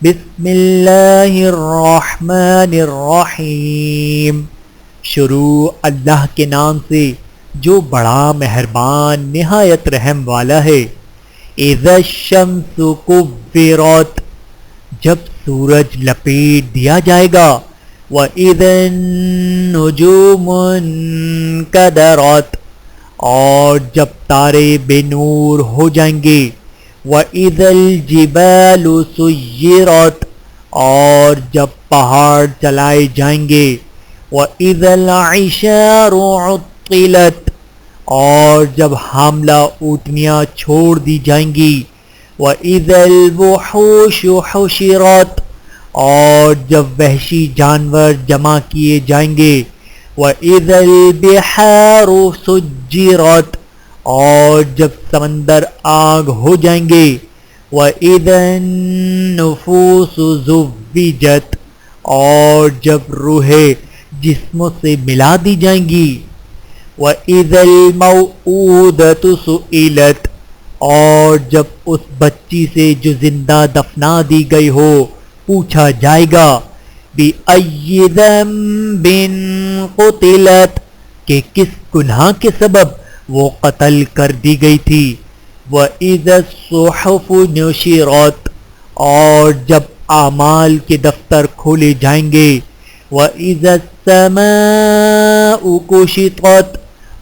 بسم اللہ الرحمن الرحیم۔ شروع اللہ کے نام سے جو بڑا مہربان نہایت رحم والا ہے۔ اذا الشمس کورت، جب سورج لپیٹ دیا جائے گا۔ وَإِذَا النُّجُومُ انكَدَرَتْ، اور جب تارے بے نور ہو جائیں گے۔ وَإِذَا الْجِبَالُ سُيِّرَتْ، اور جب پہاڑ چلائے جائیں گے۔ وَإِذَا الْعِشَارُ عُطِّلَتْ، اور جب حاملہ اونٹنیاں چھوڑ دی جائیں گی۔ وَإِذَا الْوُحُوشُ حُشِرَتْ، اور جب وحشی جانور جمع کیے جائیں گے۔ وَإِذَا الْبِحَارُ سُجِّرَتْ، اور جب سمندر آگ ہو جائیں گے۔ وَإِذَا النُّفُوسُ زُوِّجَتْ، اور جب روحیں جسموں سے ملا دی جائیں گی۔ وَإِذَا الْمَوْءُودَةُ سُئِلَتْ، اور جب اس بچی سے جو زندہ دفنا دی گئی ہو پوچھا جائے گا۔ بِأَيِّ ذَنبٍ قُتِلَتْ، کہ کس گناہ کے سبب وہ قتل کر دی گئی تھی۔ وَإِذَا الصُّحُفُ نُشِرَتْ، اور جب اعمال کے دفتر کھولے جائیں گے۔ وَإِذَا السَّمَاءُ كُشِطَتْ،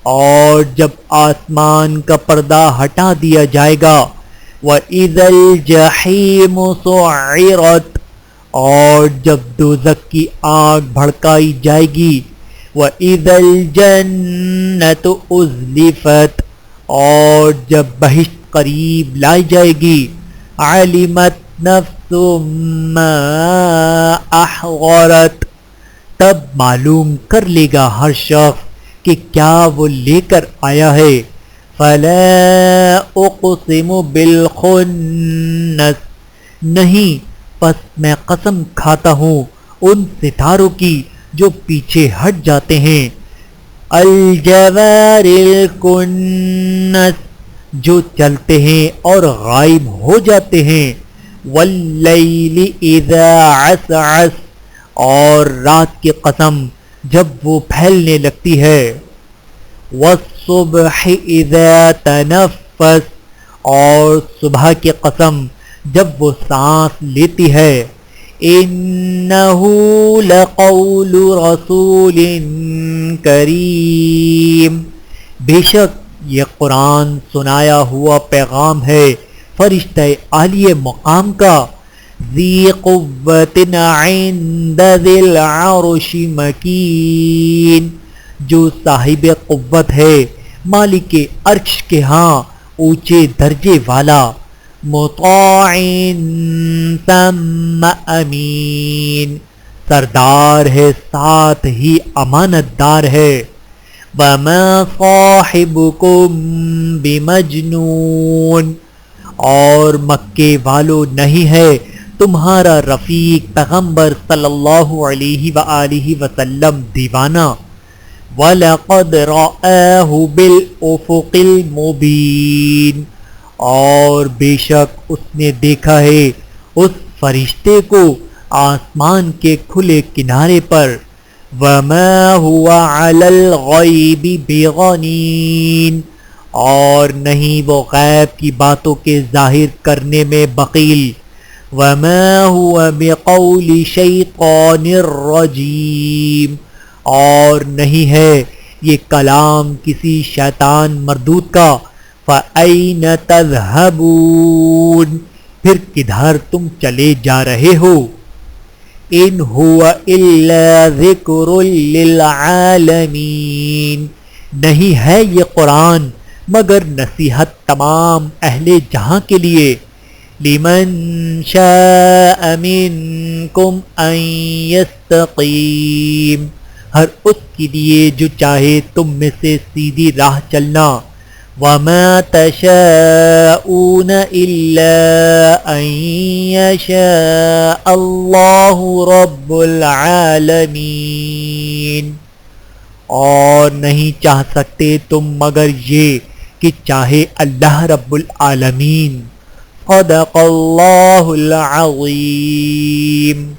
اور جب آسمان کا پردہ ہٹا دیا جائے گا۔ وَإِذَا الْجَحِيمُ سُعِّرَتْ، اور جب دوزخ کی آگ بھڑکائی جائے گی۔ وَإِذَا الْجَنَّةُ أُزْلِفَتْ، اور جب بہشت قریب لائی جائے گی۔ عَلِمَتْ نَفْسٌ مَّا أَحْضَرَتْ، تب معلوم کر لے گا ہر شخص کہ کیا وہ لے کر آیا ہے۔ فَلَا أُقْسِمُ بِالْخُنَّسِ، نہیں پس میں قسم کھاتا ہوں ان ستاروں کی جو پیچھے ہٹ جاتے ہیں۔ الجوار الکنس، جو چلتے ہیں اور غائب ہو جاتے ہیں۔ واللیل اذا عسعس، اور رات کی قسم جب وہ پھیلنے لگتی ہے۔ والصبح اذا تنفس، اور صبح کی قسم جب وہ سانس لیتی ہے۔ انہ لقول رسول کریم، بے شک یہ قرآن سنایا ہوا پیغام ہے فرشتہ عالی مقام کا۔ ذی قوت عند ذی العرش مکین، جو صاحب قوت ہے مالک عرش کے ہاں اونچے درجے والا۔ مطاع ثم امین، سردار ہے ساتھ ہی امانت دار ہے۔ وما صاحبکم بمجنون، اور مکے والو نہیں ہے تمہارا رفیق پیغمبر صلی اللہ علیہ وآلہ وسلم دیوانہ۔ وَلَقَدْ رَآهُ بِالْأُفُقِ الْمُبِينِ، اور بے شک اس نے دیکھا ہے اس فرشتے کو آسمان کے کھلے کنارے پر۔ وَمَا هُوَ عَلَى الْغَيْبِ بِضَنِينٍ، اور نہیں وہ غیب کی باتوں کے ظاہر کرنے میں بخیل۔ وَمَا هُوَ بِقَوْلِ شَيْطَانٍ رَّجِيمٍ، اور نہیں ہے یہ کلام کسی شیطان مردود کا۔ فَأَيْنَ تَذْهَبُونَ، پھر کدھر تم چلے جا رہے ہو۔ إِنْ هُوَ إِلَّا ذِكْرٌ لِّلْعَالَمِينَ، نہیں ہے یہ قرآن مگر نصیحت تمام اہل جہاں کے لیے۔ لِمَنْ شَاءَ مِنْكُمْ أَنْ يَسْتَقِيمَ، ہر اس کے لیے جو چاہے تم میں سے سیدھی راہ چلنا۔ وَمَا تَشَاءُونَ إِلَّا أَن يَشَاءَ اللَّهُ رَبُّ الْعَالَمِينَ، اور نہیں چاہ سکتے تم مگر یہ کہ چاہے اللہ رب العالمین۔ صدق اللہ العظیم.